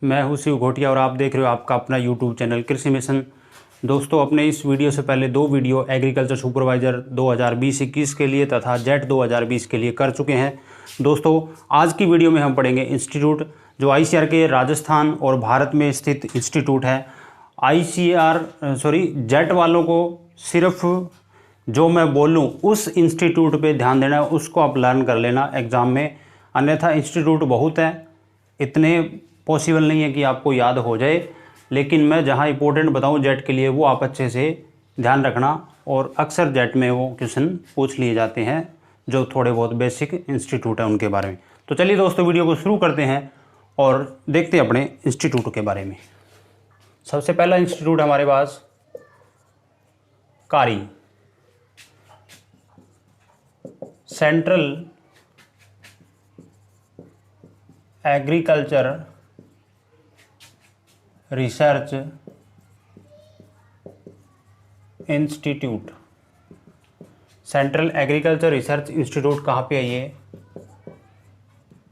मैं हूं शिव घोटिया और आप देख रहे हो आपका अपना यूट्यूब चैनल कृषि मिशन। दोस्तों, अपने इस वीडियो से पहले दो वीडियो एग्रीकल्चर सुपरवाइज़र 2020-21 के लिए तथा जेट 2020 के लिए कर चुके हैं। दोस्तों, आज की वीडियो में हम पढ़ेंगे इंस्टीट्यूट जो आईसीआर के राजस्थान और भारत में स्थित इंस्टीट्यूट है। जेट वालों को सिर्फ जो मैं बोलूं उस इंस्टीट्यूट पे ध्यान देना है, उसको आप लर्न कर लेना एग्ज़ाम में। अन्यथा इंस्टीट्यूट बहुत है, इतने पॉसिबल नहीं है कि आपको याद हो जाए, लेकिन मैं जहां इंपॉर्टेंट बताऊं जेट के लिए वो आप अच्छे से ध्यान रखना। और अक्सर जेट में वो क्वेश्चन पूछ लिए जाते हैं जो थोड़े बहुत बेसिक इंस्टीट्यूट है उनके बारे में। तो चलिए दोस्तों, वीडियो को शुरू करते हैं और देखते हैं अपने इंस्टीट्यूट के बारे में। सबसे पहला इंस्टीट्यूट हमारे पास CARI, central agriculture research institute. Central agriculture research institute कहाँ पे है ये?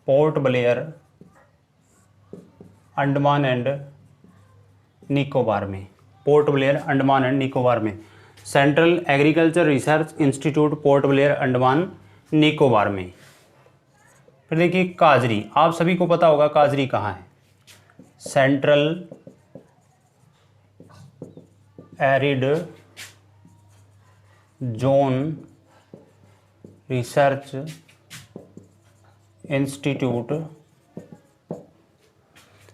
पोर्ट ब्लेयर, अंडमान एंड निकोबार में। पोर्ट ब्लेयर, अंडमान एंड निकोबार में। Central agriculture research institute, Port Blair, Andaman Nicobar में। फिर देखिए काजरी, आप सभी को पता होगा काजरी कहाँ है। Central arid zone research institute.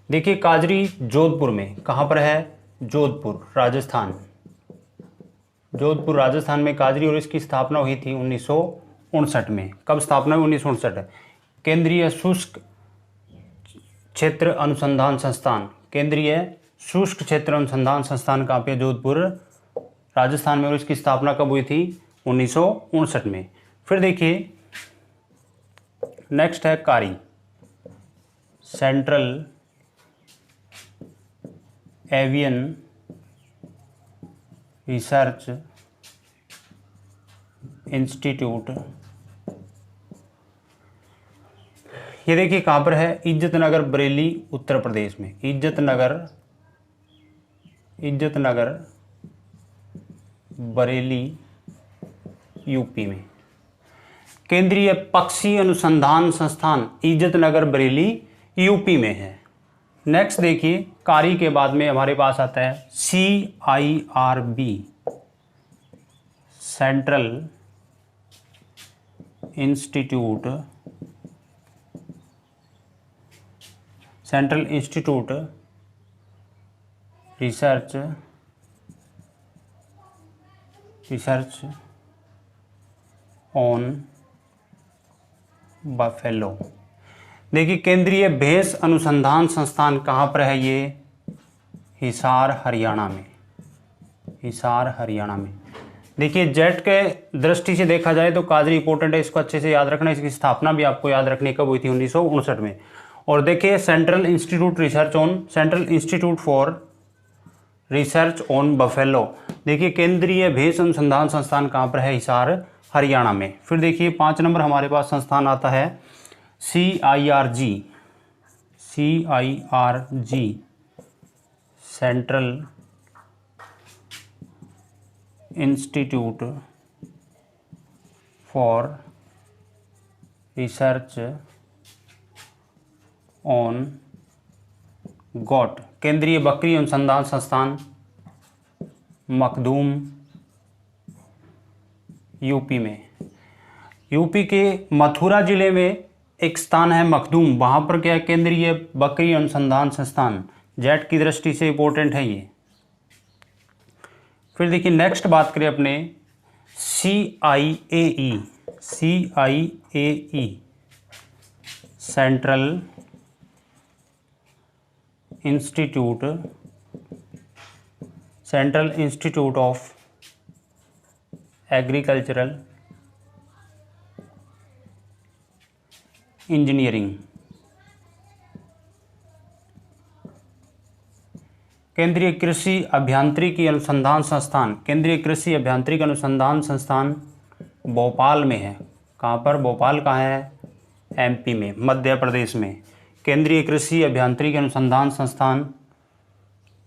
देखिए काजरी जोधपुर में, कहाँ पर है? जोधपुर राजस्थान। जोधपुर राजस्थान में काजरी, और इसकी स्थापना हुई थी 1959 में। कब स्थापना हुई? 1959। केंद्रीय शुष्क क्षेत्र अनुसंधान संस्थान, केंद्रीय शुष्क क्षेत्र अनुसंधान संस्थान कहाँ पे? जोधपुर राजस्थान में। और इसकी स्थापना कब हुई थी? 1959 में। फिर देखिए नेक्स्ट है कारी, सेंट्रल एवियन रिसर्च इंस्टीट्यूट। ये देखिए कहाँ पर है? इज्जतनगर बरेली, उत्तर प्रदेश में। इज्जतनगर बरेली, यूपी में। केंद्रीय पक्षी अनुसंधान संस्थान इज्जतनगर बरेली, यूपी में है। नेक्स्ट देखिए कारी के बाद में हमारे पास आता है CIRB, central institute research on buffalo. देखिए केंद्रीय भैंस अनुसंधान संस्थान कहाँ पर है ये? हिसार हरियाणा में। हिसार हरियाणा में। देखिए जेट के दृष्टि से देखा जाए तो काजरी इंपॉर्टेंट है, इसको अच्छे से याद रखना। इसकी स्थापना भी आपको याद रखनी कब हुई थी? 1959 में। और देखिए central institute for research on buffalo. देखिए केंद्रीय भैंस अनुसंधान संस्थान कहाँ पर है? हिसार हरियाणा में। फिर देखिए 5 नंबर हमारे पास संस्थान आता है CIRG, central institute for research on got. केंद्रीय बकरी अनुसंधान संस्थान मखदूम, यूपी में। यूपी के मथुरा जिले में एक स्थान है मखदूम, वहाँ पर क्या है? केंद्रीय बकरी अनुसंधान संस्थान। जेट की दृष्टि से इंपॉर्टेंट है ये। फिर देखिए नेक्स्ट बात करें अपने CIAE, central institute of agricultural engineering. केंद्रीय कृषि अभियांत्रिकी अनुसंधान संस्थान, केंद्रीय कृषि अभियांत्रिकी अनुसंधान संस्थान भोपाल में है। कहाँ पर? भोपाल कहाँ है? MP में, मध्य प्रदेश में। केंद्रीय कृषि अभियांत्रिकी अनुसंधान संस्थान,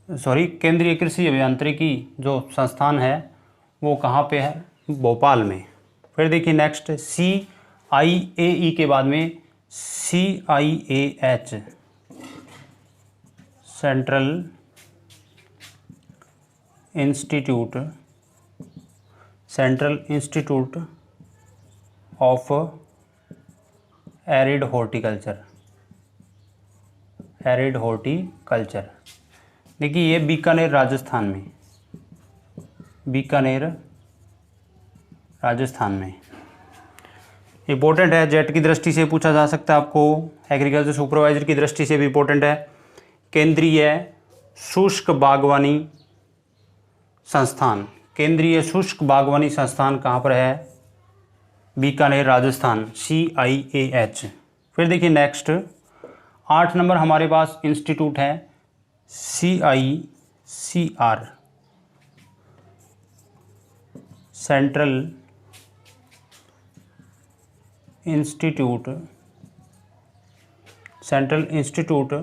केंद्रीय कृषि अभियांत्रिकी जो संस्थान है वो कहाँ पे है? भोपाल में। फिर देखिए नेक्स्ट, CIAE के बाद में CIAH, central institute of arid horticulture. देखिए ये बीकानेर राजस्थान में इंपॉर्टेंट है। जेट की दृष्टि से पूछा जा सकता है आपको, एग्रीकल्चर सुपरवाइजर की दृष्टि से भी इंपॉर्टेंट है। केंद्रीय शुष्क बागवानी संस्थान कहाँ पर है? बीकानेर राजस्थान, CIAH। फिर देखिए नेक्स्ट 8 नंबर हमारे पास इंस्टीट्यूट है CICR, central institute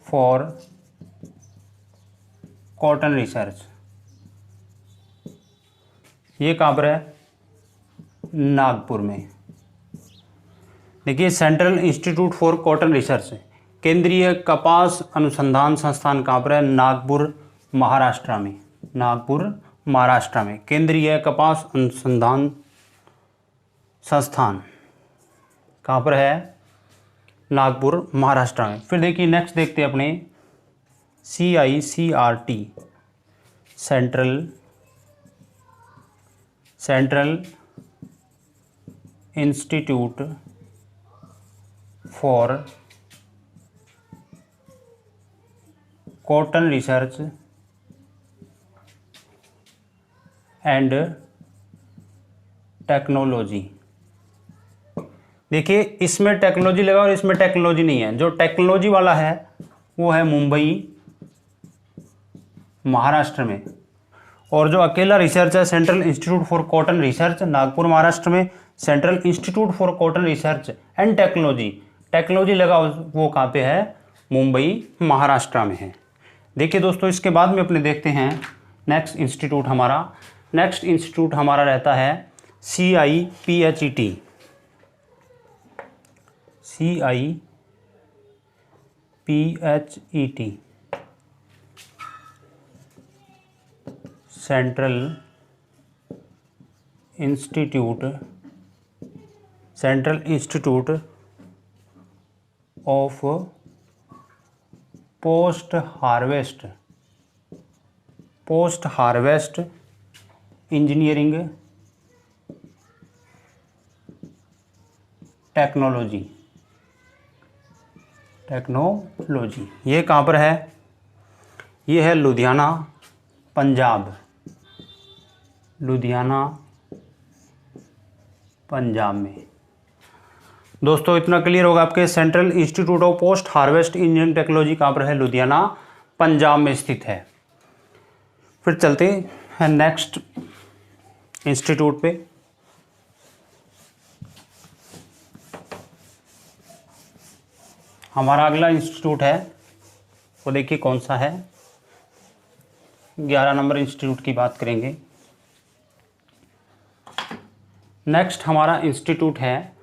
for cotton research. ये कहाँ पर है? नागपुर में। देखिए Maharashtra institute for cotton research, केंद्रीय कपास अनुसंधान संस्थान कहाँ पर है? नागपुर महाराष्ट्र में केंद्रीय कपास अनुसंधान संस्थान कहाँ पर है? नागपुर महाराष्ट्र में। फिर देखिए नेक्स्ट देखते हैं अपने CICRT, central institute for cotton research and technology. देखिए इसमें टेक्नोलॉजी लगा और इसमें टेक्नोलॉजी नहीं है। जो टेक्नोलॉजी वाला है वो है मुंबई महाराष्ट्र में, और जो अकेला रिसर्च है central institute for cotton research Nagpur Maharashtra में। Central institute for cotton research and technology लगा वो कहाँ पे है? मुंबई महाराष्ट्र में है। देखिए दोस्तों इसके बाद में अपने देखते हैं नेक्स्ट इंस्टीट्यूट हमारा रहता है CIPHET, central institute of post harvest engineering technology. ये कहाँ पर है? ये है लुधियाना पंजाब में। दोस्तों इतना क्लियर होगा आपके। Central institute of post harvest engineering technology कहाँ पर है? लुधियाना पंजाब में स्थित है। फिर चलते हैं नेक्स्ट इंस्टीट्यूट पे। हमारा अगला इंस्टीट्यूट है वो देखिए कौन सा है? 11 नंबर इंस्टीट्यूट की बात करेंगे। नेक्स्ट हमारा इंस्टीट्यूट है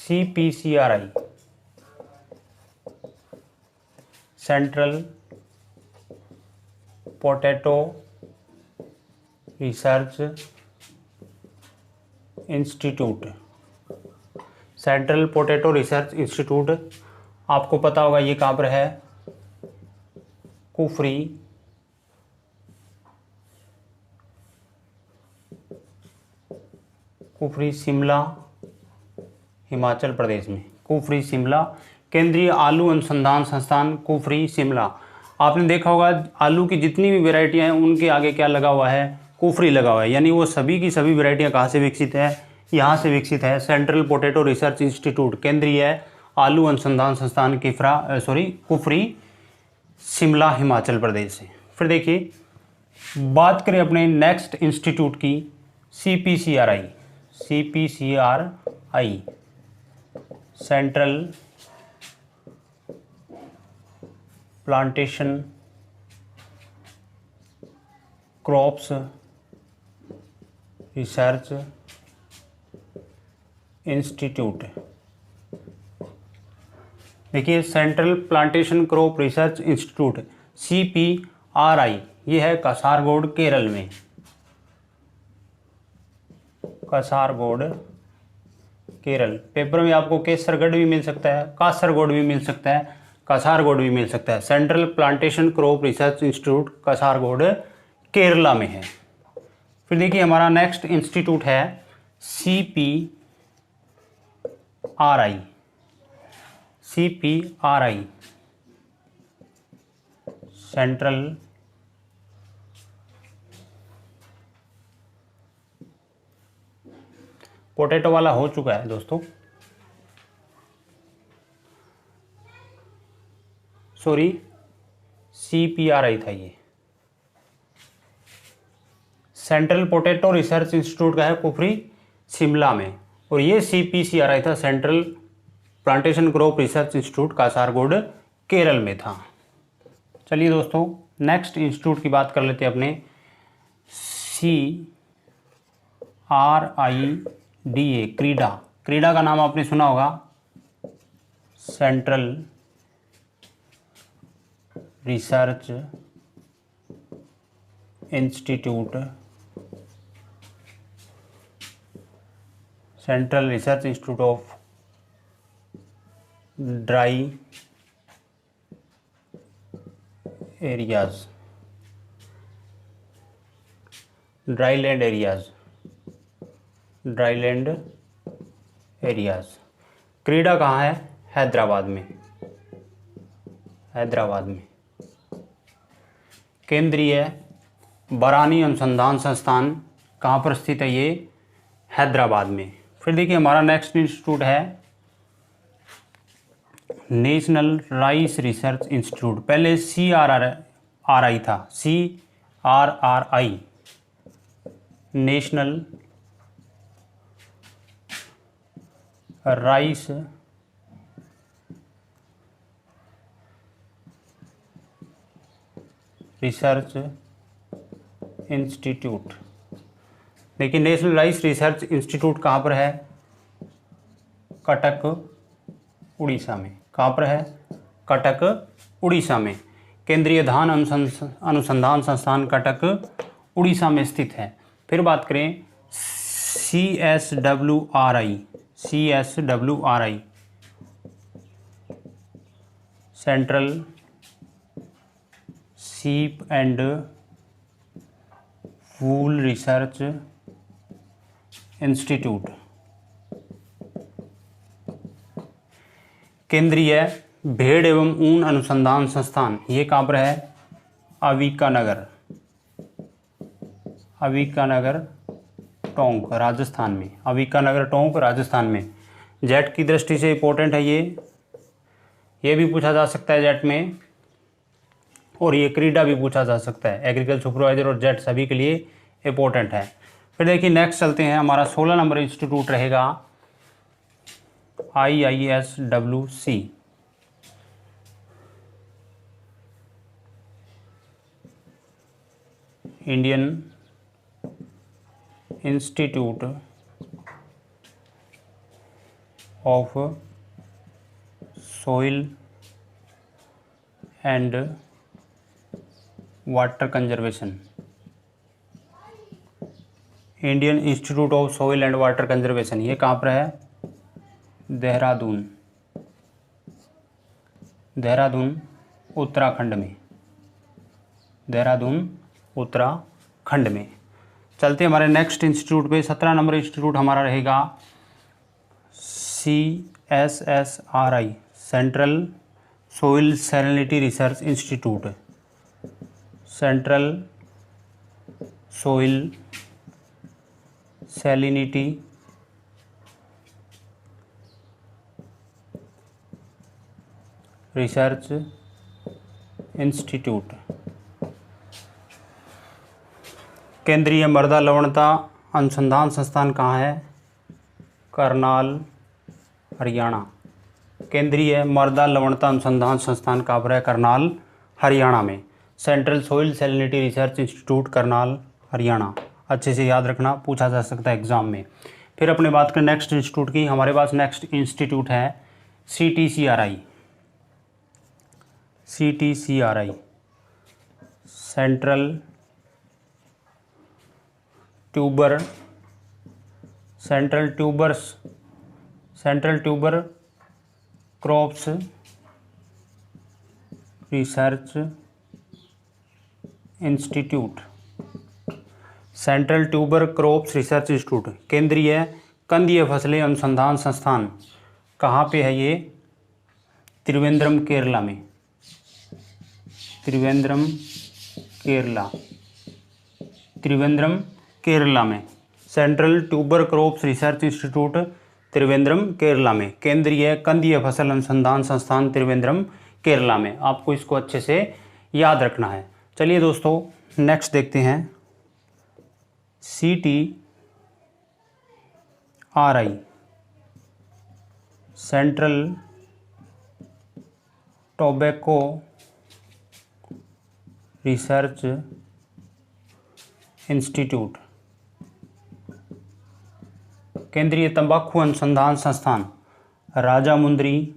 CPCRI, central potato research institute. आपको पता होगा ये कहाँ पर है? कुफरी शिमला हिमाचल प्रदेश में। केंद्रीय आलू अनुसंधान संस्थान कुफरी शिमला। आपने देखा होगा आलू की जितनी भी वेराइटियां हैं उनके आगे क्या लगा हुआ है? कुफरी लगा हुआ है। यानी वो सभी की सभी वेराइटियां कहाँ से विकसित है? यहाँ से विकसित है। सेंट्रल पोटैटो रिसर्च इंस्टीट्यूट, केंद्रीय आलू अनुसंधान संस्थान कुफरी शिमला हिमाचल प्रदेश से। फिर देखिए बात करें अपने नेक्स्ट इंस्टीट्यूट की, CPCRI, central plantation crops research institute. देखिए central plantation crop research institute CPRI, ये है कासारगोड केरल में। कासारगोड केरल। पेपर में आपको केसरगढ़ भी मिल सकता है, कासरगोड भी मिल सकता है, कासारगोड भी मिल सकता है। Central plantation crop research institute Kasaragod Kerala में है। फिर देखिए हमारा नेक्स्ट इंस्टीट्यूट है CPRI सेंट्रल पोटैटो वाला हो चुका है दोस्तों, सॉरी CPRI था ये। सेंट्रल पोटैटो रिसर्च इंस्टीट्यूट का है कुफरी शिमला में, और ये CPCRI था, central plantation crop research institute Kasaragod Kerala में था। चलिए दोस्तों नेक्स्ट इंस्टीट्यूट की बात कर लेते हैं अपने। CRIDA क्रीडा। क्रीडा का नाम आपने सुना होगा, central research institute, central research institute of dry areas, dryland areas. क्रीडा कहाँ है? हैदराबाद में। केंद्रीय बरानी अनुसंधान संस्थान कहाँ पर स्थित है? ये हैदराबाद में। फिर देखिए हमारा नेक्स्ट इंस्टीट्यूट है नेशनल राइस रिसर्च इंस्टीट्यूट। पहले CRRI था, CRRI national rice research institute. देखिए नेशनल राइस रिसर्च इंस्टीट्यूट कहाँ पर है? कटक उड़ीसा में। कहाँ पर है? कटक उड़ीसा में। केंद्रीय धान अनुसंधान संस्थान कटक उड़ीसा में स्थित है। फिर बात करें CSWRI central sheep and wool research institute. केंद्रीय भेड़ एवं ऊन अनुसंधान संस्थान, ये कहाँ पर है? अविकानगर टोंक राजस्थान में। अविकानगर टोंक राजस्थान में। जेट की दृष्टि से इंपॉर्टेंट है ये भी पूछा जा सकता है जेट में, और ये क्रीडा भी पूछा जा सकता है। एग्रीकल्चर सुपरवाइजर और जेट सभी के लिए इंपॉर्टेंट है। फिर देखिए नेक्स्ट चलते हैं, हमारा 16 नंबर इंस्टीट्यूट रहेगा IISWC Indian institute of soil and water conservation. Indian institute of soil and water conservation, ये कहाँ पर है? देहरादून उत्तराखंड में। चलते हमारे नेक्स्ट इंस्टीट्यूट पे। 17 नंबर इंस्टीट्यूट हमारा रहेगा CSSRI central soil salinity research institute. Central soil salinity research institute. केंद्रीय मृदा लवणता अनुसंधान संस्थान कहाँ है? करनाल हरियाणा। केंद्रीय मृदा लवणता अनुसंधान संस्थान कहाँ पर है? करनाल, हरियाणा में। Central soil salinity research institute, Karnal, Haryana. अच्छे से याद रखना, पूछा जा सकता है एग्जाम में। फिर अपने बात करें नेक्स्ट इंस्टीट्यूट की, हमारे पास नेक्स्ट इंस्टीट्यूट है CTCRI। CTCRI central tuber crops research institute. Central tuber crops research institute, केंद्रीय कंदीय फसलें अनुसंधान संस्थान, कहाँ पे है ये? त्रिवेंद्रम, केरला में। त्रिवेंद्रम, केरला में। Central tuber crops research institute, Trivandrum, Kerala में। केंद्रीय कंदीय फसल अनुसंधान संस्थान, त्रिवेंद्रम, केरला में। आपको इसको अच्छे से याद रखना है। चलिए दोस्तों नेक्स्ट देखते हैं CTRI central tobacco research institute, केंद्रीय तंबाकू अनुसंधान संस्थान, राजामुंद्री,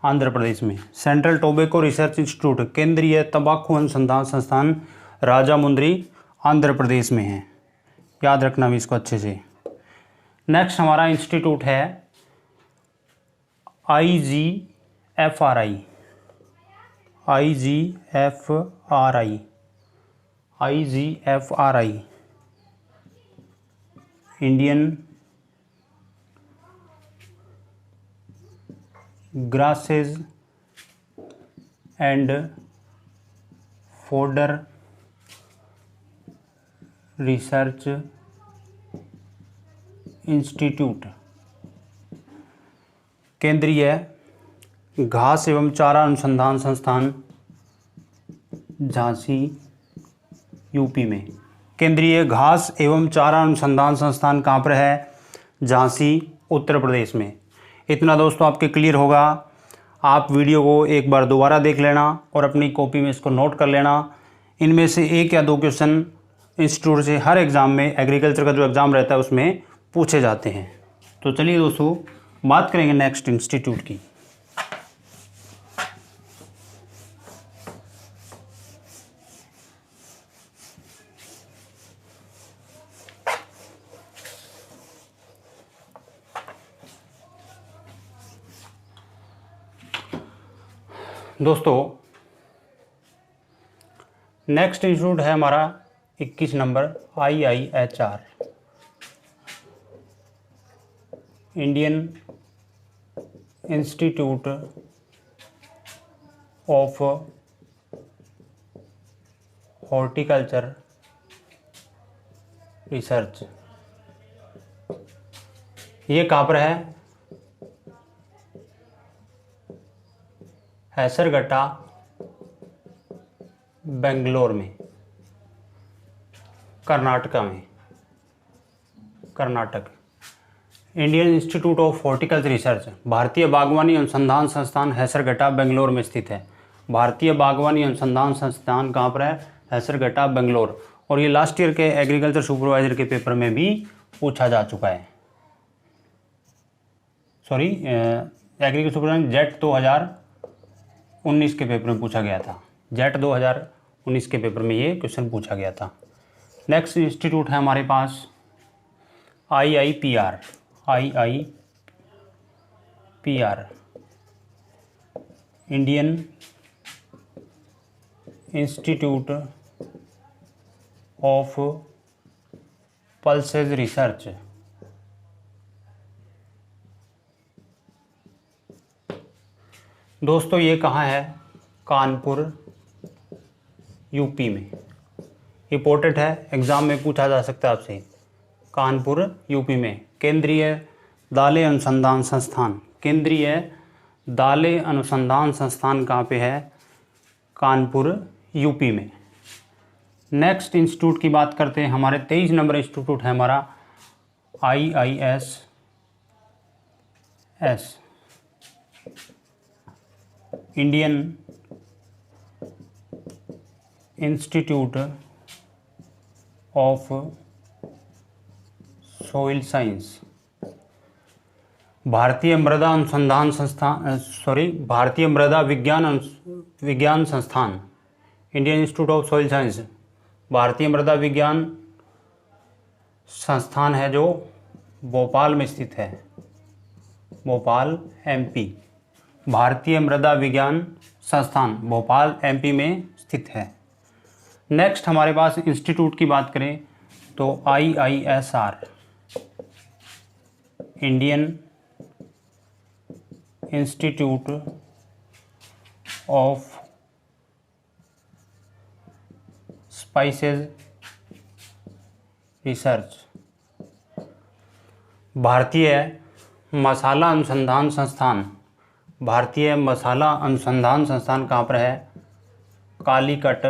आंध्र प्रदेश में। सेंट्रल टोबैको रिसर्च इंस्टीट्यूट, केंद्रीय तंबाकू अनुसंधान संस्थान, राजामुंद्री, आंध्र प्रदेश में है। याद रखना भी इसको अच्छे से। नेक्स्ट हमारा इंस्टीट्यूट है IGFRI। Indian grasses and fodder research institute, केंद्रीय घास एवं चारा अनुसंधान संस्थान, झांसी, यूपी में। केंद्रीय घास एवं चारा अनुसंधान संस्थान कहाँ पर है? झांसी, उत्तर प्रदेश में। इतना दोस्तों आपके क्लियर होगा। आप वीडियो को एक बार दोबारा देख लेना और अपनी कॉपी में इसको नोट कर लेना। इनमें से 1 या 2 क्वेश्चन इंस्टीट्यूट से हर एग्ज़ाम में, एग्रीकल्चर का जो एग्ज़ाम रहता है उसमें पूछे जाते हैं। तो चलिए दोस्तों बात करेंगे नेक्स्ट इंस्टीट्यूट की। दोस्तों नेक्स्ट इंस्टीट्यूट है हमारा 21 number IIHR, Indian institute of horticulture research. ये कहाँ पर है? हैसरगट्टा, बेंगलोर में, कर्नाटका में। Indian institute of horticulture research, भारतीय बागवानी अनुसंधान संस्थान, हैसरगट्टा, बेंगलोर में स्थित है। भारतीय बागवानी अनुसंधान संस्थान कहाँ पर है? हैसरगट्टा, बेंगलोर। और ये लास्ट ईयर के एग्रीकल्चर सुपरवाइजर के पेपर में भी पूछा जा चुका है। सॉरी, एग्रीकल्चर सुपरवाइजर जेट 2019 के पेपर में पूछा गया था। जेट 2019 के पेपर में ये क्वेश्चन पूछा गया था। नेक्स्ट इंस्टीट्यूट है हमारे पास IIPR, Indian institute of pulses research. दोस्तों ये कहाँ है? कानपुर, यूपी में। इंपॉर्टेंट है, एग्ज़ाम में पूछा जा सकता है आपसे। कानपुर, यूपी में। केंद्रीय दालें अनुसंधान संस्थान, कहाँ पे है? कानपुर, यूपी में। नेक्स्ट इंस्टीट्यूट की बात करते हैं। हमारे 23 नंबर इंस्टीट्यूट है हमारा IISS, Indian institute of soil science, भारतीय मृदा अनुसंधान संस्थान, भारतीय मृदा विज्ञान संस्थान, Indian institute of soil science, भारतीय मृदा विज्ञान संस्थान है जो भोपाल में स्थित है, भोपाल MP। भारतीय मृदा विज्ञान संस्थान भोपाल MP में स्थित है। नेक्स्ट हमारे पास इंस्टीट्यूट की बात करें तो IISR, Indian institute of spices research, भारतीय मसाला अनुसंधान संस्थान, भारतीय मसाला अनुसंधान संस्थान कहाँ पर है? कालीकट,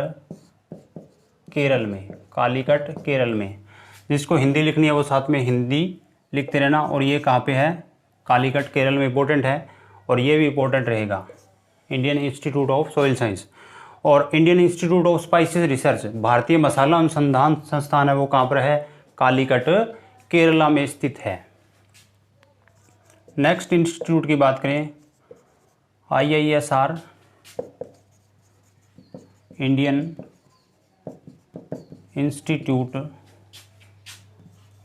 केरल में, कालीकट केरल में। जिसको हिंदी लिखनी है वो साथ में हिंदी लिखते रहना। और ये कहाँ पे है? कालीकट केरल में, इंपॉर्टेंट है और ये भी इंपॉर्टेंट रहेगा, Indian institute of soil science. और Indian institute of spices research, भारतीय मसाला अनुसंधान संस्थान है वो कहाँ पर है? कालीकट केरला में स्थित है। नेक्स्ट इंस्टीट्यूट की बात करें IISR, Indian institute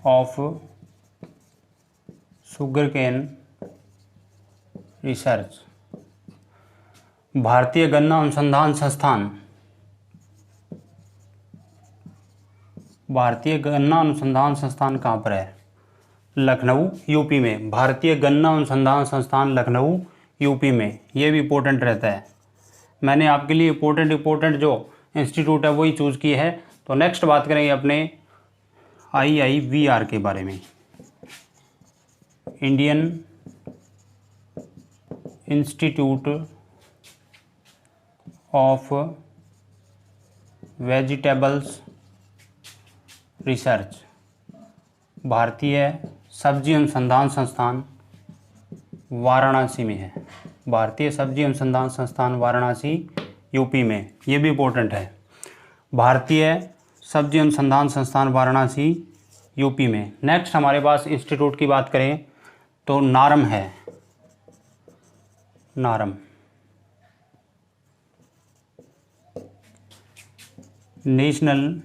of sugar cane research, भारतीय गन्ना अनुसंधान संस्थान, भारतीय गन्ना अनुसंधान संस्थान कहाँ पर है? लखनऊ यूपी में, भारतीय गन्ना अनुसंधान संस्थान लखनऊ यूपी में। ये भी इम्पोर्टेंट रहता है। मैंने आपके लिए इम्पोर्टेंट जो इंस्टीट्यूट है वही चूज़ की है। तो नेक्स्ट बात करेंगे अपने IIVR के बारे में, Indian institute of vegetables research, भारतीय सब्जी अनुसंधान संस्थान वाराणसी में है, भारतीय सब्जी अनुसंधान संस्थान वाराणसी यूपी में। ये भी इम्पोर्टेंट है, भारतीय सब्जी अनुसंधान संस्थान वाराणसी यूपी में। नेक्स्ट हमारे पास इंस्टीट्यूट की बात करें तो नारम है, NAARM, national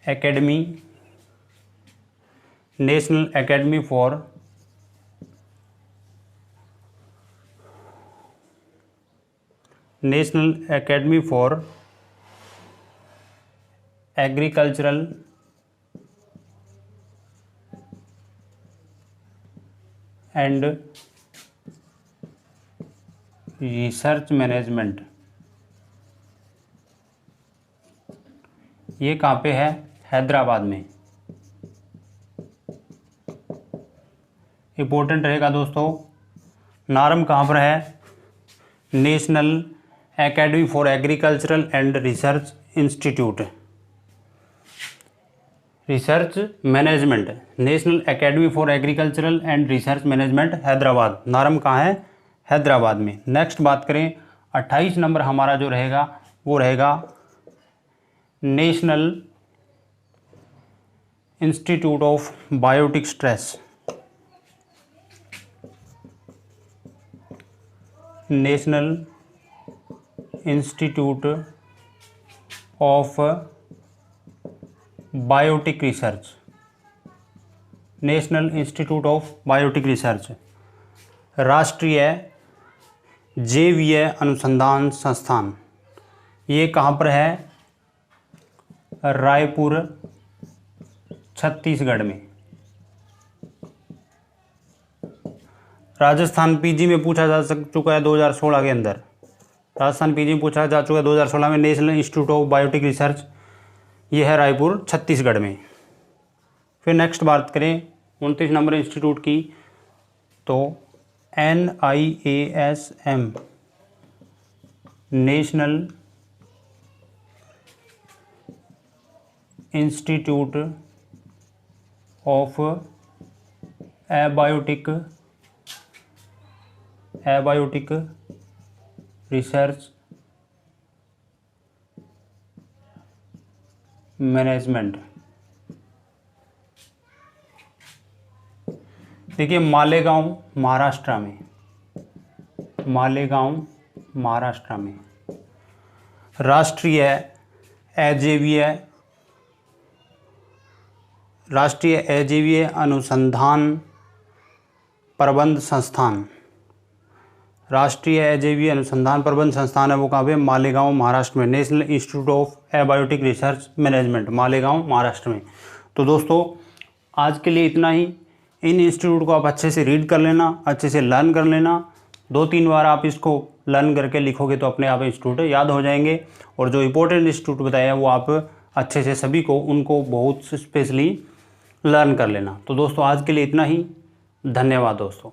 academy, national academy for agricultural and research management. ये कहाँ पे है? हैदराबाद में। इम्पोर्टेंट रहेगा दोस्तों। नारम कहाँ पर है? National academy for agricultural and research institute, research management, national academy for agricultural and research management Hyderabad. NAARM कहाँ है? हैदराबाद में। नेक्स्ट बात करें 28 नंबर हमारा जो रहेगा वो रहेगा national institute of biotic stress, national institute of biotic research, national institute of biotic research, राष्ट्रीय जैवीय अनुसंधान संस्थान। ये कहाँ पर है? रायपुर छत्तीसगढ़ में। राजस्थान PG में पूछा जा चुका है 2016 के अंदर, राजस्थान PG में पूछा जा चुका है 2016 में, national institute of biotic research. ये है रायपुर छत्तीसगढ़ में। फिर नेक्स्ट बात करें 29 नंबर इंस्टीट्यूट की तो NIASM, national institute of abiotic research management. देखिए मालेगांव महाराष्ट्र में, मालेगांव महाराष्ट्र में राष्ट्रीय अजैवीय अनुसंधान प्रबंध संस्थान, राष्ट्रीय अजैवीय अनुसंधान प्रबंध संस्थान है वो कहाँ पे? मालेगांव महाराष्ट्र में। National institute of abiotic research management, Malegaon Maharashtra में। तो दोस्तों आज के लिए इतना ही। इन इंस्टीट्यूट को आप अच्छे से रीड कर लेना, अच्छे से लर्न कर लेना। 2-3 बार आप इसको लर्न करके लिखोगे तो अपने आप इंस्टीट्यूट याद हो जाएंगे। और जो इंपॉर्टेंट इंस्टीट्यूट बताया वो आप अच्छे से सभी को उनको बहुत स्पेशली लर्न कर लेना। तो दोस्तों आज के लिए इतना ही। धन्यवाद दोस्तों।